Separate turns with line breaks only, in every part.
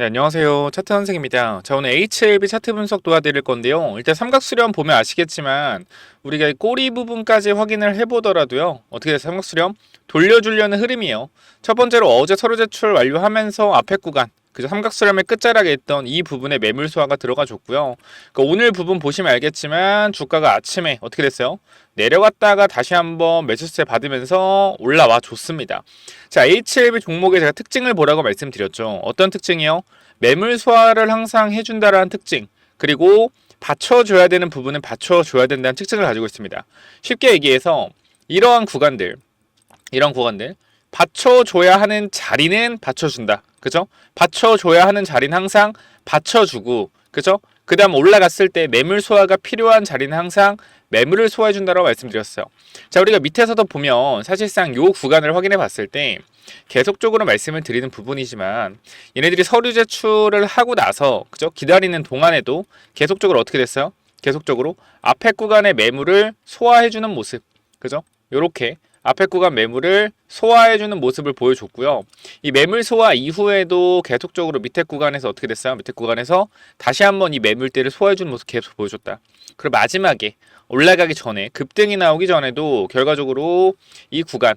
네, 안녕하세요. 차트 선생입니다. 자, 오늘 HLB 차트 분석 도와드릴 건데요. 일단 삼각수렴 보면 아시겠지만 우리가 이 꼬리 부분까지 확인을 해보더라도요. 어떻게 돼서 삼각수렴? 돌려주려는 흐름이에요. 첫 번째로 어제 서류 제출 완료하면서 앞에 구간, 그죠? 삼각수렴의 끝자락에 있던 이 부분에 매물 소화가 들어가 줬고요. 그러니까 오늘 부분 보시면 알겠지만 주가가 아침에 어떻게 됐어요? 내려갔다가 다시 한번 매수세 받으면서 올라와 줬습니다. 자, HLB 종목의 제가 특징을 보라고 말씀드렸죠. 어떤 특징이요? 매물 소화를 항상 해준다라는 특징, 그리고 받쳐줘야 되는 부분은 받쳐줘야 된다는 특징을 가지고 있습니다. 쉽게 얘기해서 이런 구간들 받쳐줘야 하는 자리는 받쳐준다. 그죠? 받쳐줘야 하는 자리는 항상 받쳐주고, 그죠? 그 다음 올라갔을 때 매물 소화가 필요한 자리는 항상 매물을 소화해준다고 말씀드렸어요. 자, 우리가 밑에서도 보면 사실상 요 구간을 확인해 봤을 때 계속적으로 말씀을 드리는 부분이지만 얘네들이 서류 제출을 하고 나서, 그죠? 기다리는 동안에도 계속적으로 어떻게 됐어요? 계속적으로 앞에 구간의 매물을 소화해주는 모습, 그죠? 요렇게 앞에 구간 매물을 소화해주는 모습을 보여줬고요. 이 매물 소화 이후에도 계속적으로 밑에 구간에서 어떻게 됐어요? 밑에 구간에서 다시 한번 이 매물대를 소화해주는 모습 계속 보여줬다. 그리고 마지막에 올라가기 전에 급등이 나오기 전에도 결과적으로 이 구간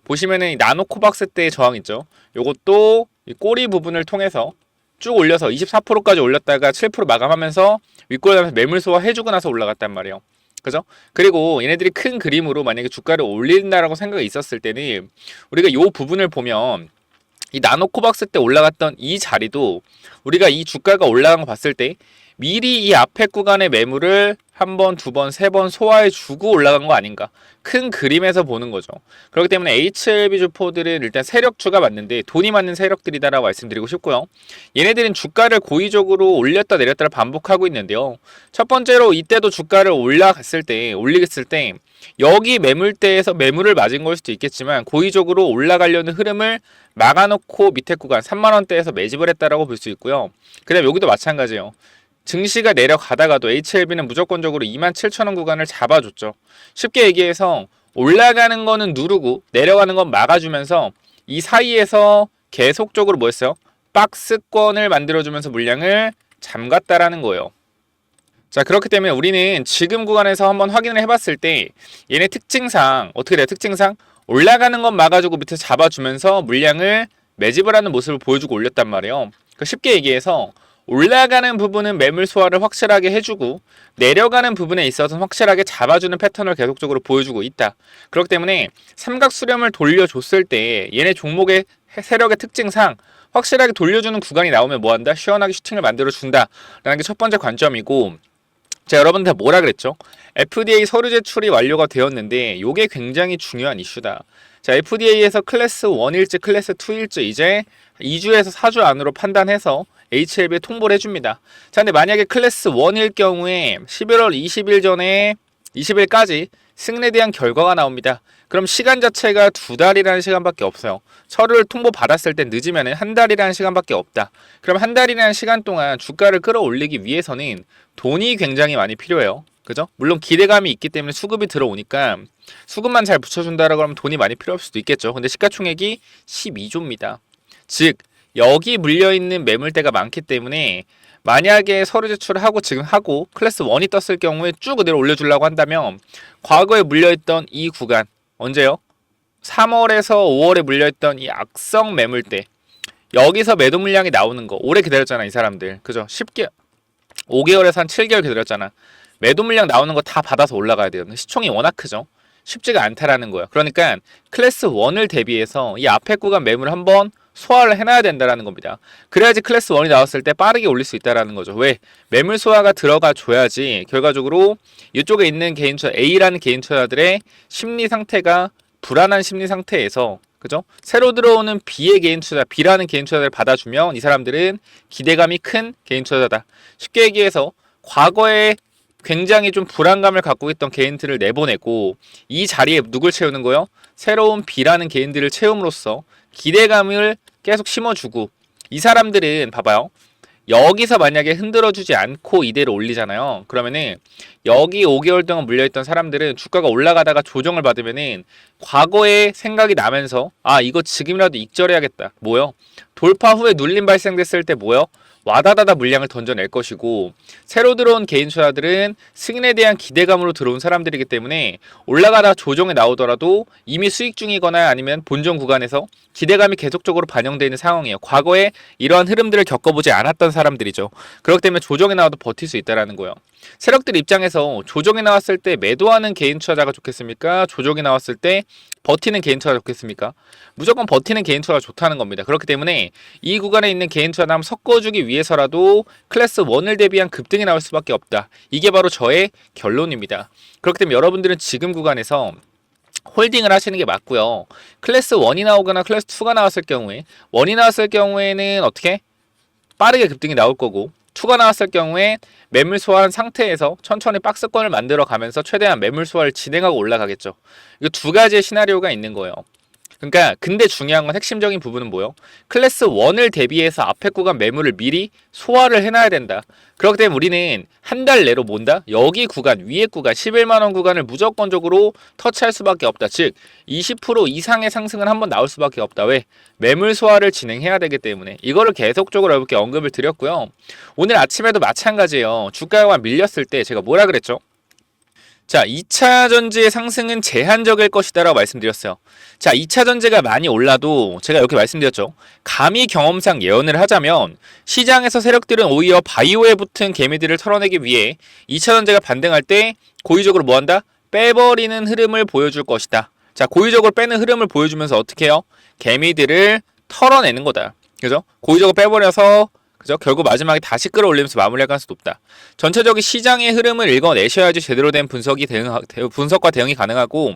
보시면은 이 나노 코박스 때의 저항 있죠. 요것도 이 꼬리 부분을 통해서 쭉 올려서 24%까지 올렸다가 7% 마감하면서 윗골하면서 매물 소화해주고 나서 올라갔단 말이에요. 그죠? 그리고 얘네들이 큰 그림으로 만약에 주가를 올린다라고 생각이 있었을 때는 우리가 이 부분을 보면 이 나노코박스 때 올라갔던 이 자리도 우리가 이 주가가 올라간 거 봤을 때 미리 이 앞에 구간의 매물을 한 번, 두 번, 세 번 소화해 주고 올라간 거 아닌가. 큰 그림에서 보는 거죠. 그렇기 때문에 HLB 주포들은 일단 세력주가 맞는데 돈이 맞는 세력들이다라고 말씀드리고 싶고요. 얘네들은 주가를 고의적으로 올렸다 내렸다를 반복하고 있는데요. 첫 번째로 이때도 주가를 올렸을 때 여기 매물대에서 매물을 맞은 걸 수도 있겠지만 고의적으로 올라가려는 흐름을 막아놓고 밑에 구간 3만원대에서 매집을 했다라고 볼 수 있고요. 그 다음에 여기도 마찬가지예요. 증시가 내려가다가도 HLB는 무조건적으로 27,000원 구간을 잡아줬죠. 쉽게 얘기해서 올라가는 거는 누르고 내려가는 건 막아주면서 이 사이에서 계속적으로 뭐였어요? 박스권을 만들어주면서 물량을 잠갔다라는 거예요. 자, 그렇기 때문에 우리는 지금 구간에서 한번 확인을 해봤을 때 얘네 특징상 어떻게 돼요? 특징상 올라가는 건 막아주고 밑에 잡아주면서 물량을 매집을 하는 모습을 보여주고 올렸단 말이에요. 그러니까 쉽게 얘기해서 올라가는 부분은 매물 소화를 확실하게 해주고 내려가는 부분에 있어서 확실하게 잡아주는 패턴을 계속적으로 보여주고 있다. 그렇기 때문에 삼각수렴을 돌려줬을 때 얘네 종목의 세력의 특징상 확실하게 돌려주는 구간이 나오면 뭐한다? 시원하게 슈팅을 만들어준다 라는 게 첫 번째 관점이고, 자, 여러분들 뭐라 그랬죠? FDA 서류 제출이 완료가 되었는데 이게 굉장히 중요한 이슈다. 자, FDA에서 클래스 1일지 클래스 2일지 이제 2주에서 4주 안으로 판단해서 HLB에 통보를 해줍니다. 자, 근데 만약에 클래스 1일 경우에 11월 20일 전에 20일까지 승인에 대한 결과가 나옵니다. 그럼 시간 자체가 2달이라는 시간밖에 없어요. 서류를 통보받았을 때 늦으면 한 달이라는 시간밖에 없다. 그럼 한 달이라는 시간 동안 주가를 끌어올리기 위해서는 돈이 굉장히 많이 필요해요. 그죠? 물론 기대감이 있기 때문에 수급이 들어오니까 수급만 잘 붙여준다라고 하면 돈이 많이 필요할 수도 있겠죠. 근데 시가총액이 12조입니다. 즉 여기 물려있는 매물대가 많기 때문에 만약에 서류 제출을 하고 지금 하고 클래스 1이 떴을 경우에 쭉 그대로 올려주려고 한다면 과거에 물려있던 이 구간 언제요? 3월에서 5월에 물려있던 이 악성 매물대 여기서 매도 물량이 나오는 거 오래 기다렸잖아 이 사람들. 그죠? 5개월에서 한 7개월 기다렸잖아. 매도 물량 나오는 거 다 받아서 올라가야 돼요. 시총이 워낙 크죠. 쉽지가 않다라는 거예요. 그러니까 클래스 1을 대비해서 이 앞에 구간 매물을 한번 소화를 해놔야 된다라는 겁니다. 그래야지 클래스 1이 나왔을 때 빠르게 올릴 수 있다라는 거죠. 왜? 매물 소화가 들어가 줘야지 결과적으로 이쪽에 있는 개인 투자 A라는 개인 투자들의 심리 상태가 불안한 심리 상태에서, 그죠? 새로 들어오는 B의 개인 투자, B라는 개인 투자를 받아주면 이 사람들은 기대감이 큰 개인 투자다. 쉽게 얘기해서 과거에 굉장히 좀 불안감을 갖고 있던 개인들을 내보내고 이 자리에 누굴 채우는 거요? 새로운 B라는 개인들을 채움으로써 기대감을 계속 심어주고, 이 사람들은 봐봐요. 여기서 만약에 흔들어주지 않고 이대로 올리잖아요. 그러면은 여기 5개월 동안 물려있던 사람들은 주가가 올라가다가 조정을 받으면은 과거의 생각이 나면서 아 이거 지금이라도 익절해야겠다. 뭐요? 돌파 후에 눌림 발생됐을 때 뭐요? 와다다다 물량을 던져낼 것이고, 새로 들어온 개인 투자들은 승인에 대한 기대감으로 들어온 사람들이기 때문에 올라가다 조정에 나오더라도 이미 수익 중이거나 아니면 본전 구간에서 기대감이 계속적으로 반영되는 상황이에요. 과거에 이러한 흐름들을 겪어보지 않았던 사람들이죠. 그렇기 때문에 조정에 나와도 버틸 수 있다는 거예요. 세력들 입장에서 조정에 나왔을 때 매도하는 개인 투자자가 좋겠습니까? 조정에 나왔을 때 버티는 개인 투자가 좋겠습니까? 무조건 버티는 개인 투자가 좋다는 겁니다. 그렇기 때문에 이 구간에 있는 개인 투자를 한번 섞어주기 위해서라도 클래스 1을 대비한 급등이 나올 수밖에 없다. 이게 바로 저의 결론입니다. 그렇기 때문에 여러분들은 지금 구간에서 홀딩을 하시는 게 맞고요. 클래스 1이 나오거나 클래스 2가 나왔을 경우에 1이 나왔을 경우에는 어떻게? 빠르게 급등이 나올 거고 2가 나왔을 경우에 매물 소화한 상태에서 천천히 박스권을 만들어 가면서 최대한 매물 소화를 진행하고 올라가겠죠. 이거 두 가지의 시나리오가 있는 거예요. 그러니까 근데 중요한 건 핵심적인 부분은 뭐예요? 클래스 1을 대비해서 앞에 구간 매물을 미리 소화를 해놔야 된다. 그렇기 때문에 우리는 한 달 내로 뭔다? 여기 구간, 위에 구간, 11만원 구간을 무조건적으로 터치할 수밖에 없다. 즉 20% 이상의 상승은 한번 나올 수밖에 없다. 왜? 매물 소화를 진행해야 되기 때문에 이거를 계속적으로 이렇게 언급을 드렸고요. 오늘 아침에도 마찬가지예요. 주가가 밀렸을 때 제가 뭐라 그랬죠? 자, 2차 전지의 상승은 제한적일 것이다 라고 말씀드렸어요. 자, 2차 전지가 많이 올라도 제가 이렇게 말씀드렸죠. 감히 경험상 예언을 하자면 시장에서 세력들은 오히려 바이오에 붙은 개미들을 털어내기 위해 2차 전지가 반등할 때 고의적으로 뭐한다? 빼버리는 흐름을 보여줄 것이다. 자, 고의적으로 빼는 흐름을 보여주면서 어떻게 해요? 개미들을 털어내는 거다. 그죠? 고의적으로 빼버려서 그죠? 결국 마지막에 다시 끌어올리면서 마무리할 가능성이 높다. 전체적인 시장의 흐름을 읽어내셔야지 제대로 된 분석과 대응이 가능하고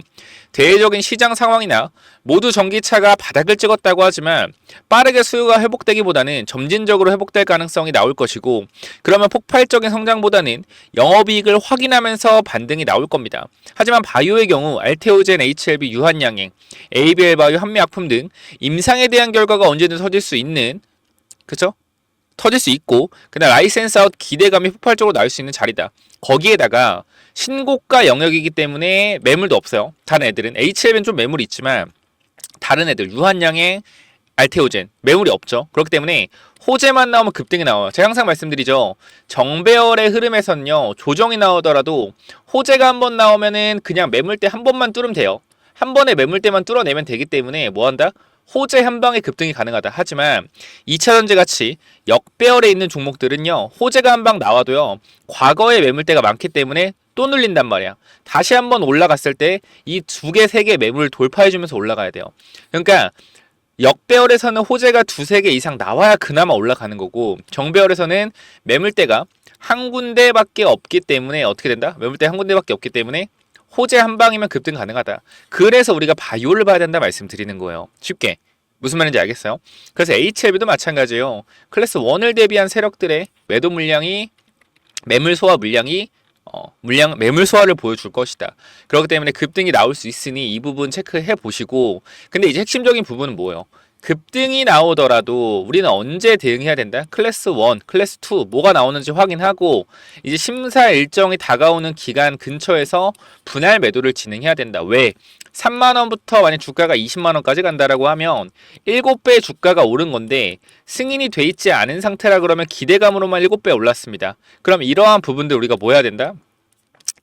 대외적인 시장 상황이나 모두 전기차가 바닥을 찍었다고 하지만 빠르게 수요가 회복되기보다는 점진적으로 회복될 가능성이 나올 것이고 그러면 폭발적인 성장보다는 영업이익을 확인하면서 반등이 나올 겁니다. 하지만 바이오의 경우 알테오젠, HLB, 유한양행, ABL 바이오, 한미약품 등 임상에 대한 결과가 언제든 터질 수 있는 그쵸? 터질 수 있고 그다음 라이센스 아웃 기대감이 폭발적으로 나올 수 있는 자리다. 거기에다가 신고가 영역이기 때문에 매물도 없어요. 다른 애들은 HLB는 좀 매물이 있지만 다른 애들 유한양행, 알테오젠 매물이 없죠. 그렇기 때문에 호재만 나오면 급등이 나와요. 제가 항상 말씀드리죠. 정배열의 흐름에서는요. 조정이 나오더라도 호재가 한번 나오면은 그냥 매물대 한 번만 뚫으면 돼요. 한 번에 매물대만 뚫어내면 되기 때문에 뭐한다? 호재 한 방에 급등이 가능하다. 하지만 2차 전지 같이 역배열에 있는 종목들은요. 호재가 한 방 나와도요. 과거의 매물대가 많기 때문에 또 눌린단 말이야. 다시 한번 올라갔을 때 이 두 개, 세 개 매물을 돌파해주면서 올라가야 돼요. 그러니까 역배열에서는 호재가 두세 개 이상 나와야 그나마 올라가는 거고 정배열에서는 매물대가 한 군데밖에 없기 때문에 어떻게 된다? 매물대 한 군데밖에 없기 때문에 호재 한 방이면 급등 가능하다. 그래서 우리가 바이오를 봐야 된다 말씀드리는 거예요. 쉽게. 무슨 말인지 알겠어요? 그래서 HLB도 마찬가지예요. 클래스 1을 대비한 세력들의 매도 물량이 매물 소화 물량이 매물 소화를 보여줄 것이다. 그렇기 때문에 급등이 나올 수 있으니 이 부분 체크해 보시고 근데 이제 핵심적인 부분은 뭐예요? 급등이 나오더라도 우리는 언제 대응해야 된다? 클래스 1, 클래스 2 뭐가 나오는지 확인하고 이제 심사 일정이 다가오는 기간 근처에서 분할 매도를 진행해야 된다. 왜? 3만원부터 만약 주가가 20만원까지 간다라고 하면 7배 주가가 오른 건데 승인이 돼 있지 않은 상태라 그러면 기대감으로만 7배 올랐습니다. 그럼 이러한 부분들 우리가 뭐 해야 된다?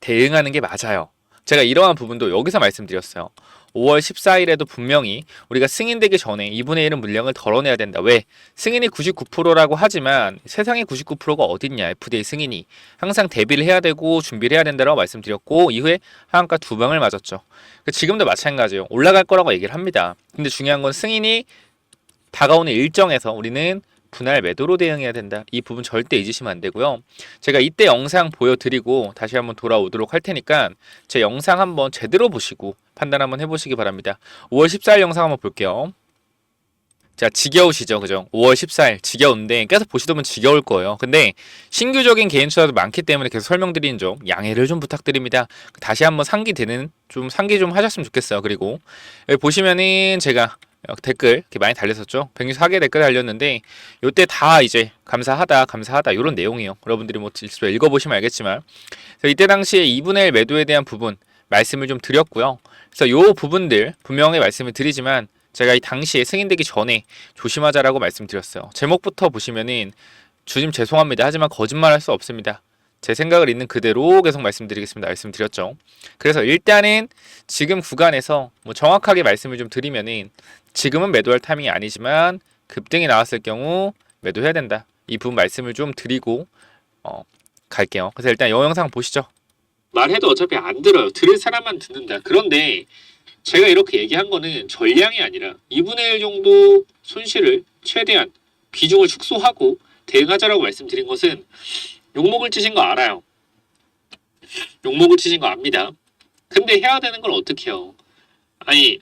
대응하는 게 맞아요. 제가 이러한 부분도 여기서 말씀드렸어요. 5월 14일에도 분명히 우리가 승인되기 전에 2분의 1은 물량을 덜어내야 된다. 왜? 승인이 99%라고 하지만 세상에 99%가 어딨냐. FDA 승인이. 항상 대비를 해야 되고 준비를 해야 된다고 말씀드렸고 이후에 하한가 2방을 맞았죠. 지금도 마찬가지예요. 올라갈 거라고 얘기를 합니다. 근데 중요한 건 승인이 다가오는 일정에서 우리는 분할 매도로 대응해야 된다. 이 부분 절대 잊으시면 안 되고요. 제가 이때 영상 보여드리고 다시 한번 돌아오도록 할 테니까 제 영상 한번 제대로 보시고 판단 한번 해보시기 바랍니다. 5월 14일 영상 한번 볼게요. 자, 지겨우시죠? 그죠? 5월 14일 지겨운데 계속 보시다 보면 지겨울 거예요. 근데 신규적인 개인 투자도 많기 때문에 계속 설명드리는 점 양해를 좀 부탁드립니다. 다시 한번 상기 좀 하셨으면 좋겠어요. 그리고 여기 보시면은 제가 댓글 이렇게 많이 달렸었죠. 164개 댓글 달렸는데 요때 다 이제 감사하다 이런 내용이에요. 여러분들이 뭐 직접 읽어보시면 알겠지만 그래서 이때 당시에 2분의 1 매도에 대한 부분 말씀을 좀 드렸고요. 그래서 요 부분들 분명히 말씀을 드리지만 제가 이 당시에 승인되기 전에 조심하자라고 말씀드렸어요. 제목부터 보시면은 주님 죄송합니다. 하지만 거짓말할 수 없습니다. 제 생각을 있는 그대로 계속 말씀드리겠습니다. 말씀드렸죠. 그래서 일단은 지금 구간에서 뭐 정확하게 말씀을 좀 드리면은 지금은 매도할 타이밍이 아니지만 급등이 나왔을 경우 매도해야 된다. 이 부분 말씀을 좀 드리고 갈게요. 그래서 일단 이 영상 보시죠. 말해도 어차피 안 들어요. 들을 사람만 듣는다. 그런데 제가 이렇게 얘기한 거는 전량이 아니라 2분의 1 정도 손실을 최대한 비중을 축소하고 대응하자라고 말씀드린 것은 욕먹을 짓인 거 알아요. 욕먹을 짓인 거 압니다. 근데 해야 되는 걸 어떻게 해요? 아니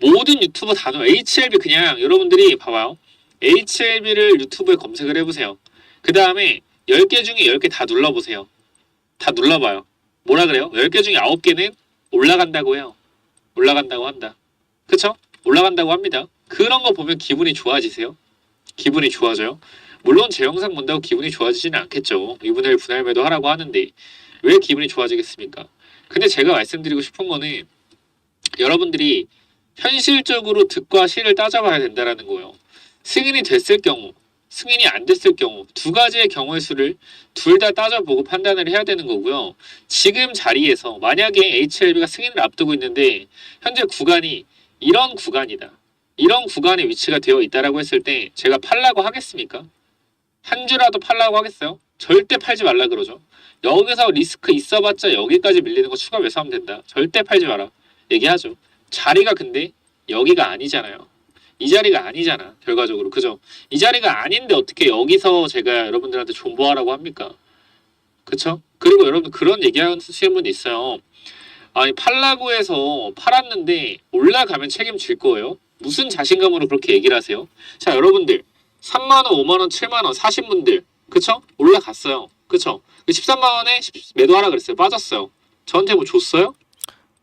모든 유튜버 단어 HLB 그냥 여러분들이 봐봐요. HLB를 유튜브에 검색을 해보세요. 그 다음에 10개 중에 10개 다 눌러보세요. 다 눌러봐요. 뭐라 그래요? 10개 중에 9개는 올라간다고 해요. 올라간다고 한다. 그쵸? 올라간다고 합니다. 그런 거 보면 기분이 좋아지세요? 기분이 좋아져요? 물론 제 영상 본다고 기분이 좋아지지는 않겠죠. 2분의 1 분할 매도 하라고 하는데 왜 기분이 좋아지겠습니까? 근데 제가 말씀드리고 싶은 거는 여러분들이 현실적으로 득과 실을 따져봐야 된다는 거예요. 승인이 됐을 경우, 승인이 안 됐을 경우 두 가지의 경우의 수를 둘 다 따져보고 판단을 해야 되는 거고요. 지금 자리에서 만약에 HLB가 승인을 앞두고 있는데 현재 구간이 이런 구간이다. 이런 구간에 위치가 되어 있다라고 했을 때 제가 팔라고 하겠습니까? 한 주라도 팔라고 하겠어요? 절대 팔지 말라 그러죠. 여기서 리스크 있어봤자 여기까지 밀리는 거 추가 매수하면 된다. 절대 팔지 마라. 얘기하죠. 자리가 근데 여기가 아니잖아요. 이 자리가 아니잖아. 결과적으로. 그죠? 이 자리가 아닌데 어떻게 여기서 제가 여러분들한테 존버하라고 합니까? 그쵸? 그리고 여러분 그런 얘기하시는 분이 있어요. 아니 팔라고 해서 팔았는데 올라가면 책임질 거예요? 무슨 자신감으로 그렇게 얘기를 하세요? 자 여러분들 3만원, 5만원, 7만원 사신 분들 그쵸? 올라갔어요. 그쵸? 13만원에 매도하라 그랬어요. 빠졌어요. 저한테 뭐 줬어요?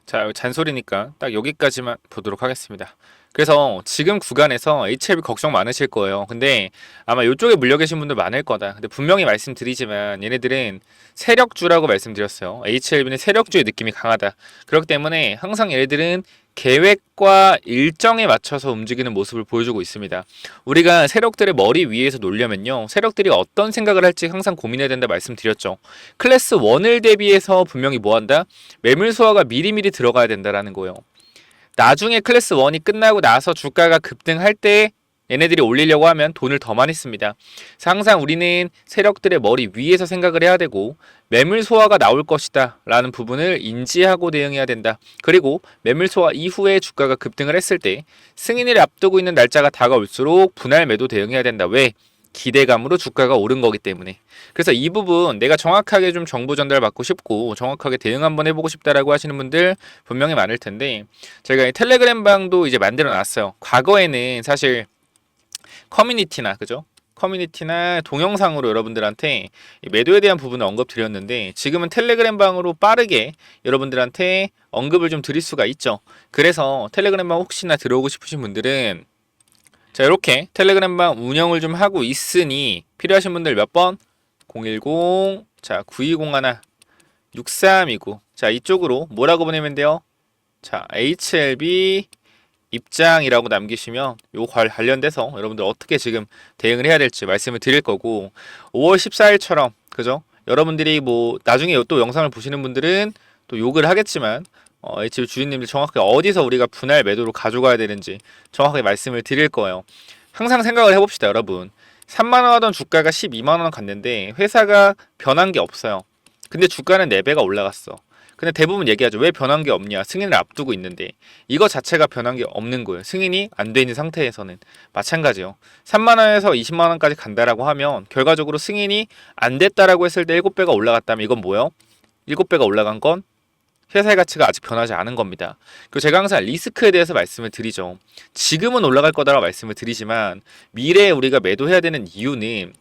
자 잔소리니까 딱 여기까지만 보도록 하겠습니다. 그래서 지금 구간에서 HLB 걱정 많으실 거예요. 근데 아마 이쪽에 물려 계신 분들 많을 거다. 근데 분명히 말씀드리지만 얘네들은 세력주라고 말씀드렸어요. HLB는 세력주의 느낌이 강하다. 그렇기 때문에 항상 얘네들은 계획과 일정에 맞춰서 움직이는 모습을 보여주고 있습니다. 우리가 세력들의 머리 위에서 놀려면요. 세력들이 어떤 생각을 할지 항상 고민해야 된다 말씀드렸죠. 클래스 1을 대비해서 분명히 뭐한다? 매물 소화가 미리미리 들어가야 된다라는 거예요. 나중에 클래스 1이 끝나고 나서 주가가 급등할 때 얘네들이 올리려고 하면 돈을 더 많이 씁니다. 그래서 항상 우리는 세력들의 머리 위에서 생각을 해야 되고 매물 소화가 나올 것이다 라는 부분을 인지하고 대응해야 된다. 그리고 매물 소화 이후에 주가가 급등을 했을 때 승인을 앞두고 있는 날짜가 다가올수록 분할 매도 대응해야 된다. 왜? 기대감으로 주가가 오른 거기 때문에. 그래서 이 부분 내가 정확하게 좀 정보 전달 받고 싶고 정확하게 대응 한번 해보고 싶다라고 하시는 분들 분명히 많을 텐데 제가 이 텔레그램 방도 이제 만들어 놨어요. 과거에는 사실 커뮤니티나 그죠? 커뮤니티나 동영상으로 여러분들한테 매도에 대한 부분을 언급드렸는데 지금은 텔레그램 방으로 빠르게 여러분들한테 언급을 좀 드릴 수가 있죠. 그래서 텔레그램 방 혹시나 들어오고 싶으신 분들은 자 이렇게 텔레그램 방 운영을 좀 하고 있으니 필요하신 분들 몇 번? 010 자 9201 6329 자 이쪽으로 뭐라고 보내면 돼요? 자 HLB 입장이라고 남기시면 요 관련돼서 여러분들 어떻게 지금 대응을 해야 될지 말씀을 드릴 거고 5월 14일처럼 그죠? 여러분들이 뭐 나중에 또 영상을 보시는 분들은 또 욕을 하겠지만 HLB 주인님들 정확하게 어디서 우리가 분할 매도로 가져가야 되는지 정확하게 말씀을 드릴 거예요. 항상 생각을 해봅시다 여러분. 3만원 하던 주가가 12만원 갔는데 회사가 변한 게 없어요. 근데 주가는 4배가 올라갔어. 근데 대부분 얘기하죠. 왜 변한 게 없냐? 승인을 앞두고 있는데 이거 자체가 변한 게 없는 거예요. 승인이 안 돼 있는 상태에서는 마찬가지요. 3만원에서 20만원까지 간다라고 하면 결과적으로 승인이 안 됐다라고 했을 때 7배가 올라갔다면 이건 뭐예요? 7배가 올라간 건 회사의 가치가 아직 변하지 않은 겁니다. 그리고 제가 항상 리스크에 대해서 말씀을 드리죠. 지금은 올라갈 거다라고 말씀을 드리지만 미래에 우리가 매도해야 되는 이유는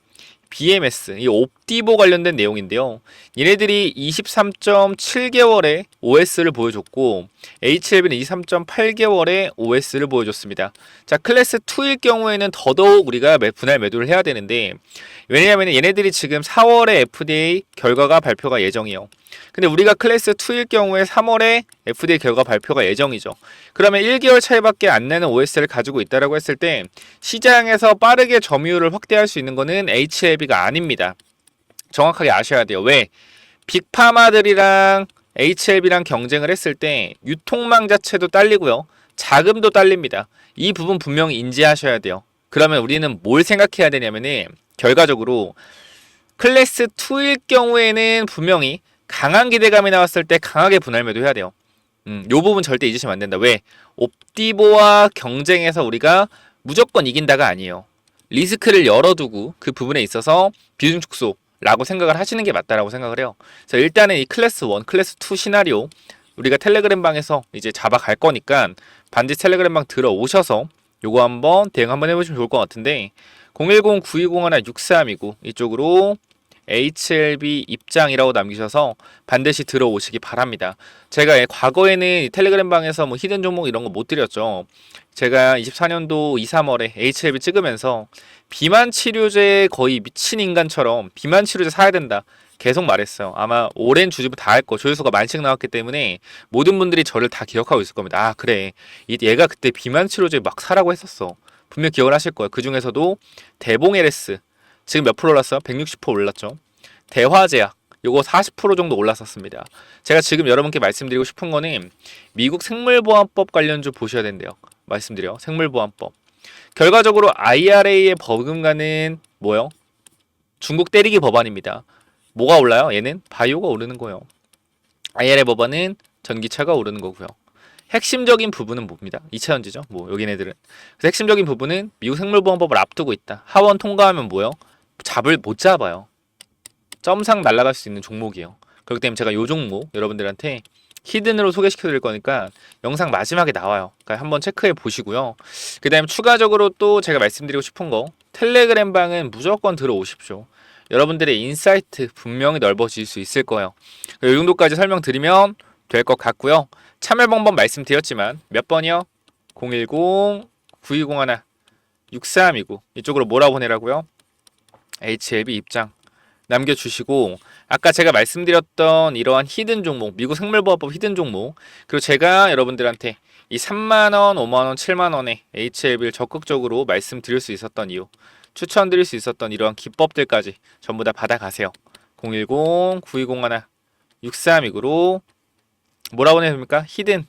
BMS, 이 옵디보 관련된 내용인데요. 얘네들이 23.7개월의 OS를 보여줬고 HLB는 23.8개월의 OS를 보여줬습니다. 자, 클래스 2일 경우에는 더더욱 우리가 분할 매도를 해야 되는데 왜냐하면 얘네들이 지금 4월에 FDA 결과가 발표가 예정이에요. 근데 우리가 클래스 2일 경우에 3월에 FDA 결과 발표가 예정이죠. 그러면 1개월 차이밖에 안 나는 OS를 가지고 있다라고 했을 때 시장에서 빠르게 점유율을 확대할 수 있는 거는 HLB가 아닙니다. 정확하게 아셔야 돼요. 왜? 빅파마들이랑 HLB랑 경쟁을 했을 때 유통망 자체도 딸리고요. 자금도 딸립니다. 이 부분 분명히 인지하셔야 돼요. 그러면 우리는 뭘 생각해야 되냐면은 결과적으로 클래스 2일 경우에는 분명히 강한 기대감이 나왔을 때 강하게 분할 매도해야 돼요. 요 부분 절대 잊으시면 안 된다. 왜? 옵티보와 경쟁해서 우리가 무조건 이긴다가 아니에요. 리스크를 열어두고 그 부분에 있어서 비중 축소라고 생각을 하시는 게 맞다라고 생각을 해요. 그래서 일단은 이 클래스 1, 클래스 2 시나리오 우리가 텔레그램 방에서 이제 잡아갈 거니까 반드시 텔레그램 방 들어오셔서 요거 한번 대응 한번 해보시면 좋을 것 같은데 010-9201-6329 이쪽으로 HLB 입장이라고 남기셔서 반드시 들어오시기 바랍니다. 제가 과거에는 텔레그램 방에서 뭐 히든 종목 이런 거 못 드렸죠. 제가 24년도 2, 3월에 HLB 찍으면서 비만 치료제 거의 미친 인간처럼 비만 치료제 사야 된다. 계속 말했어요. 아마 오랜 주집을 다 할 거. 조회수가 만씩 나왔기 때문에 모든 분들이 저를 다 기억하고 있을 겁니다. 아 그래. 얘가 그때 비만 치료제 막 사라고 했었어. 분명 기억을 하실 거예요. 그 중에서도 대봉 LS 지금 몇 프로 올랐어요? 160% 올랐죠. 대화제약 요거 40% 정도 올랐었습니다. 제가 지금 여러분께 말씀드리고 싶은 거는 미국 생물보안법 관련주 보셔야 된대요. 말씀드려. 생물보안법. 결과적으로 IRA의 버금가는 뭐요? 중국 때리기 법안입니다. 뭐가 올라요? 얘는 바이오가 오르는 거예요. IRA 법안은 전기차가 오르는 거고요. 핵심적인 부분은 뭡니다. 2차전지죠. 뭐 여기네들은. 그래서 핵심적인 부분은 미국 생물보안법을 앞두고 있다. 하원 통과하면 뭐요? 잡을 못 잡아요. 점상 날아갈 수 있는 종목이에요. 그렇기 때문에 제가 요 종목 여러분들한테 히든으로 소개시켜 드릴 거니까 영상 마지막에 나와요. 그러니까 한번 체크해 보시고요. 그 다음에 추가적으로 또 제가 말씀드리고 싶은 거 텔레그램 방은 무조건 들어오십시오. 여러분들의 인사이트 분명히 넓어질 수 있을 거예요. 이 정도까지 설명드리면 될 것 같고요. 참여 방법 말씀드렸지만 몇 번이요? 010-9201-6329 이쪽으로 뭐라 보내라고요? HLB 입장 남겨주시고 아까 제가 말씀드렸던 이러한 히든 종목 미국 생물보안법 히든 종목 그리고 제가 여러분들한테 이 3만원, 5만원, 7만원의 HLB를 적극적으로 말씀드릴 수 있었던 이유 추천드릴 수 있었던 이러한 기법들까지 전부 다 받아가세요. 010-9201-6329로 뭐라 보내야 됩니까? 히든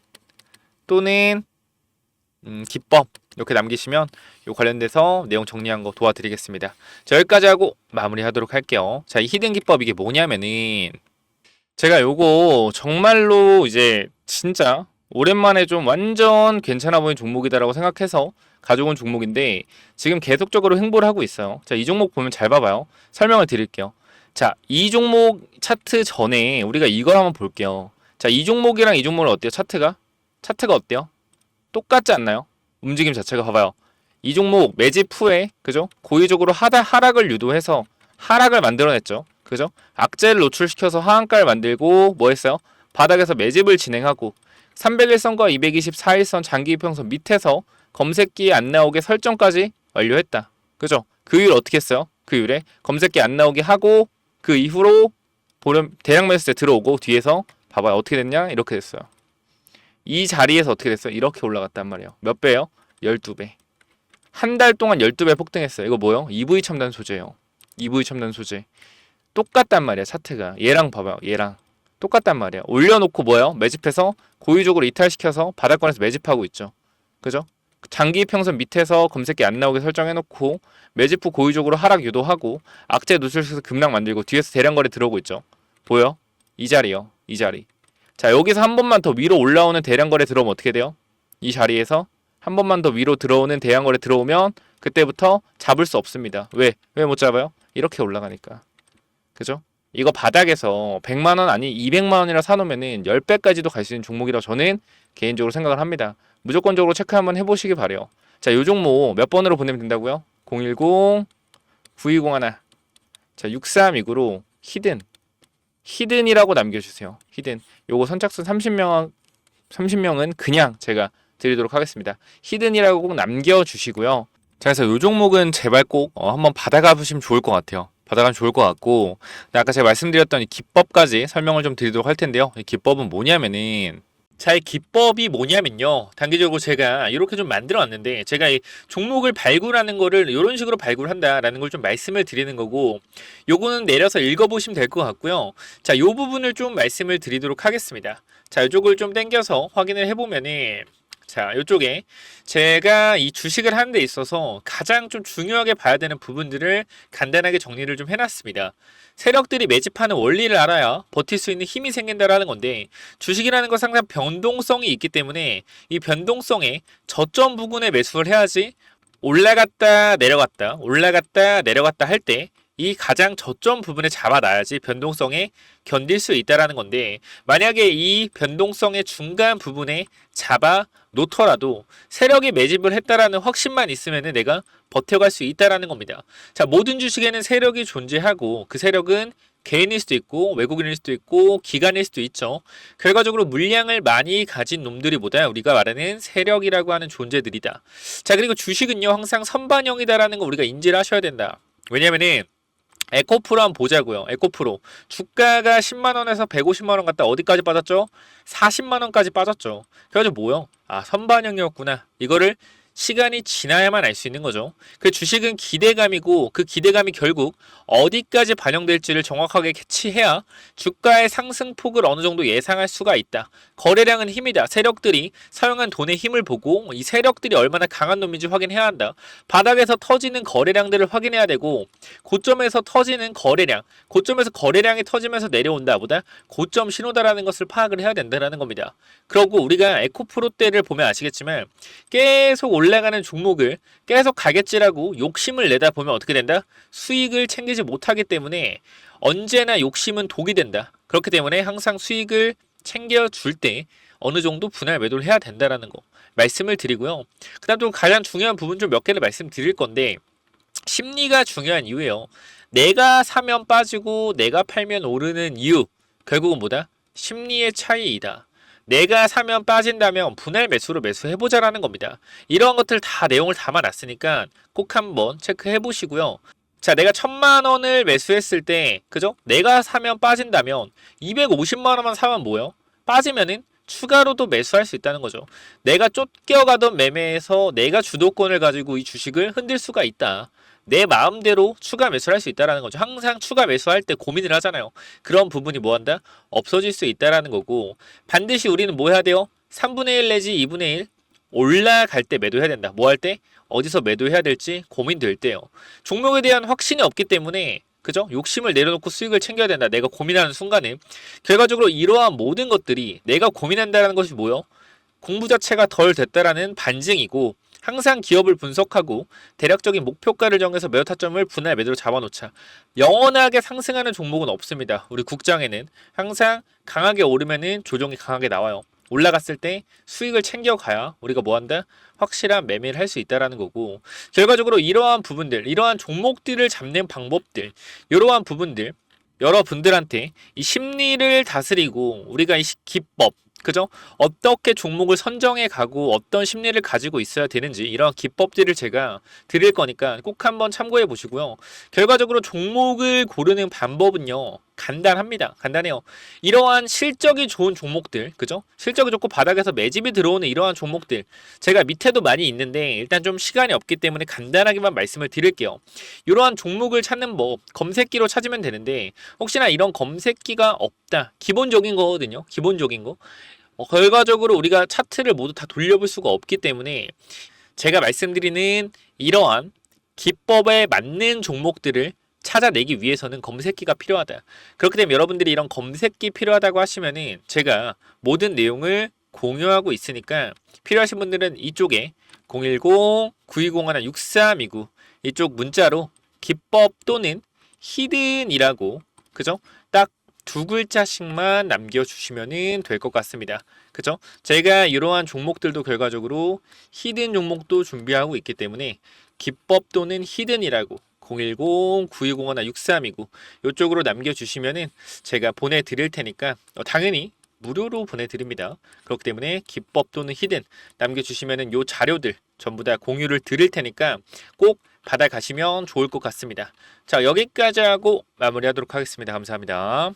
또는 기법 이렇게 남기시면 요 관련돼서 내용 정리한 거 도와드리겠습니다. 자 여기까지 하고 마무리하도록 할게요. 자 이 히든 기법 이게 뭐냐면은 제가 요거 정말로 이제 진짜 오랜만에 좀 완전 괜찮아 보이는 종목이다라고 생각해서 가져온 종목인데 지금 계속적으로 횡보를 하고 있어요. 자 이 종목 보면 잘 봐봐요. 설명을 드릴게요. 자 이 종목 차트 전에 우리가 이걸 한번 볼게요. 자 이 종목이랑 이 종목은 어때요? 차트가 어때요? 똑같지 않나요? 움직임 자체가 봐봐요. 이 종목 매집 후에 그죠? 고의적으로 하락을 유도해서 하락을 만들어냈죠. 그죠? 악재를 노출시켜서 하한가를 만들고 뭐 했어요? 바닥에서 매집을 진행하고 301선과 224일선 장기 이평선 밑에서 검색기에 안 나오게 설정까지 완료했다. 그죠? 그 이후에 어떻게 했어요? 그 이후에 검색기 안 나오게 하고 그 이후로 대량 매수세 들어오고 뒤에서 봐봐요. 어떻게 됐냐? 이렇게 됐어요. 이 자리에서 어떻게 됐어요? 이렇게 올라갔단 말이에요. 몇 배요? 12배. 한 달 동안 12배 폭등했어요. 이거 뭐요? EV 첨단 소재예요. EV 첨단 소재. 똑같단 말이야, 차트가. 얘랑 봐봐요. 얘랑. 똑같단 말이야. 올려놓고 뭐예요? 매집해서 고의적으로 이탈시켜서 바닥권에서 매집하고 있죠. 그죠? 장기 평선 밑에서 검색기 안 나오게 설정해놓고 매집 후 고의적으로 하락 유도하고 악재 노출시켜서 급락 만들고 뒤에서 대량 거래 들어오고 있죠. 보여? 이 자리요. 이 자리. 자 여기서 한 번만 더 위로 올라오는 대량 거래 들어오면 어떻게 돼요? 이 자리에서 한 번만 더 위로 들어오는 대량 거래 들어오면 그때부터 잡을 수 없습니다. 왜? 왜 못 잡아요? 이렇게 올라가니까. 그죠? 이거 바닥에서 100만원 아니 200만원이라 사놓으면은 10배까지도 갈 수 있는 종목이라고 저는 개인적으로 생각을 합니다. 무조건적으로 체크 한번 해보시기 바래요. 자, 요 종목 몇 번으로 보내면 된다고요? 010-9201 자, 6329로 히든이라고 남겨주세요. 히든. 요거 선착순 30명은 그냥 제가 드리도록 하겠습니다. 히든이라고 꼭 남겨주시고요. 자, 그래서 요 종목은 제발 꼭 한번 받아가 보시면 좋을 것 같아요. 받아가면 좋을 것 같고, 근데 아까 제가 말씀드렸던 이 기법까지 설명을 좀 드리도록 할 텐데요. 이 기법은 뭐냐면은, 자, 이 기법이 뭐냐면요. 단기적으로 제가 이렇게 좀 만들어 왔는데, 제가 이 종목을 발굴하는 거를 이런 식으로 발굴한다라는 걸 좀 말씀을 드리는 거고, 요거는 내려서 읽어보시면 될 것 같고요. 자, 요 부분을 좀 말씀을 드리도록 하겠습니다. 자, 이쪽을 좀 당겨서 확인을 해보면은, 자, 이쪽에 제가 이 주식을 하는 데 있어서 가장 좀 중요하게 봐야 되는 부분들을 간단하게 정리를 좀 해놨습니다. 세력들이 매집하는 원리를 알아야 버틸 수 있는 힘이 생긴다라는 건데, 주식이라는 것은 항상 변동성이 있기 때문에 이 변동성에 저점 부근에 매수를 해야지 올라갔다 내려갔다 올라갔다 내려갔다 할 때 이 가장 저점 부분에 잡아놔야지 변동성에 견딜 수 있다라는 건데, 만약에 이 변동성의 중간 부분에 잡아 놓더라도 세력이 매집을 했다라는 확신만 있으면 내가 버텨갈 수 있다라는 겁니다. 자, 모든 주식에는 세력이 존재하고 그 세력은 개인일 수도 있고 외국인일 수도 있고 기관일 수도 있죠. 결과적으로 물량을 많이 가진 놈들이보다 우리가 말하는 세력이라고 하는 존재들이다. 자, 그리고 주식은요 항상 선반영이다라는 거 우리가 인지를 하셔야 된다. 왜냐면은 에코프로 한번 보자고요. 에코프로 주가가 10만원에서 150만원 갔다 어디까지 빠졌죠? 40만원까지 빠졌죠. 그래가지고 뭐요? 아, 선반영이었구나. 이거를 시간이 지나야만 알 수 있는 거죠. 그 주식은 기대감이고 그 기대감이 결국 어디까지 반영될지를 정확하게 캐치해야 주가의 상승폭을 어느 정도 예상할 수가 있다. 거래량은 힘이다. 세력들이 사용한 돈의 힘을 보고 이 세력들이 얼마나 강한 놈인지 확인해야 한다. 바닥에서 터지는 거래량들을 확인해야 되고, 고점에서 터지는 거래량, 고점에서 거래량이 터지면서 내려온다 보다 고점 신호다라는 것을 파악을 해야 된다는 겁니다. 그리고 우리가 에코프로 때를 보면 아시겠지만 계속 올라가는 종목을 계속 가겠지라고 욕심을 내다 보면 어떻게 된다? 수익을 챙기지 못하기 때문에 언제나 욕심은 독이 된다. 그렇기 때문에 항상 수익을 챙겨줄 때 어느 정도 분할 매도를 해야 된다라는 거 말씀을 드리고요. 그 다음 또 가장 중요한 부분 좀 몇 개를 말씀드릴 건데, 심리가 중요한 이유예요. 내가 사면 빠지고 내가 팔면 오르는 이유, 결국은 뭐다? 심리의 차이이다. 내가 사면 빠진다면 분할 매수로 매수해보자라는 겁니다. 이러한 것들 다 내용을 담아놨으니까 꼭 한번 체크해 보시고요. 자, 내가 1000만원을 매수했을 때, 그죠? 내가 사면 빠진다면 250만원만 사면 뭐예요? 빠지면은 추가로도 매수할 수 있다는 거죠. 내가 쫓겨가던 매매에서 내가 주도권을 가지고 이 주식을 흔들 수가 있다. 내 마음대로 추가 매수를 할 수 있다는 거죠. 항상 추가 매수할 때 고민을 하잖아요. 그런 부분이 뭐한다? 없어질 수 있다는 거고, 반드시 우리는 뭐 해야 돼요? 3분의 1 내지 2분의 1 올라갈 때 매도해야 된다. 뭐 할 때? 어디서 매도해야 될지 고민될 때요. 종목에 대한 확신이 없기 때문에, 그죠? 욕심을 내려놓고 수익을 챙겨야 된다. 내가 고민하는 순간에 결과적으로 이러한 모든 것들이 내가 고민한다는 것이 뭐요? 공부 자체가 덜 됐다라는 반증이고, 항상 기업을 분석하고 대략적인 목표가를 정해서 매도 타점을 분할 매도로 잡아놓자. 영원하게 상승하는 종목은 없습니다. 우리 국장에는 항상 강하게 오르면은 조정이 강하게 나와요. 올라갔을 때 수익을 챙겨가야 우리가 뭐한다? 확실한 매매를 할 수 있다라는 거고, 결과적으로 이러한 부분들, 이러한 종목들을 잡는 방법들, 이러한 부분들 여러분들한테 이 심리를 다스리고 우리가 이 기법, 그죠? 어떻게 종목을 선정해 가고 어떤 심리를 가지고 있어야 되는지 이런 기법들을 제가 드릴 거니까 꼭 한번 참고해 보시고요. 결과적으로 종목을 고르는 방법은요, 간단합니다. 간단해요. 이러한 실적이 좋은 종목들, 그죠? 실적이 좋고 바닥에서 매집이 들어오는 이러한 종목들, 제가 밑에도 많이 있는데 일단 좀 시간이 없기 때문에 간단하게만 말씀을 드릴게요. 이러한 종목을 찾는 법, 검색기로 찾으면 되는데, 혹시나 이런 검색기가 없다, 기본적인 거거든요. 기본적인 거. 결과적으로 우리가 차트를 모두 다 돌려볼 수가 없기 때문에 제가 말씀드리는 이러한 기법에 맞는 종목들을 찾아내기 위해서는 검색기가 필요하다. 그렇기 때문에 여러분들이 이런 검색기 필요하다고 하시면은 제가 모든 내용을 공유하고 있으니까 필요하신 분들은 이쪽에 010-9201-6329 이쪽 문자로 기법 또는 히든이라고, 그죠? 딱 두 글자씩만 남겨주시면 될 것 같습니다. 그죠? 제가 이러한 종목들도 결과적으로 히든 종목도 준비하고 있기 때문에 기법 또는 히든이라고 010-9201-6329 이쪽으로 남겨주시면 제가 보내드릴 테니까 당연히 무료로 보내드립니다. 그렇기 때문에 기법 또는 히든 남겨주시면 요 자료들 전부 다 공유를 드릴 테니까 꼭 받아가시면 좋을 것 같습니다. 자, 여기까지 하고 마무리하도록 하겠습니다. 감사합니다.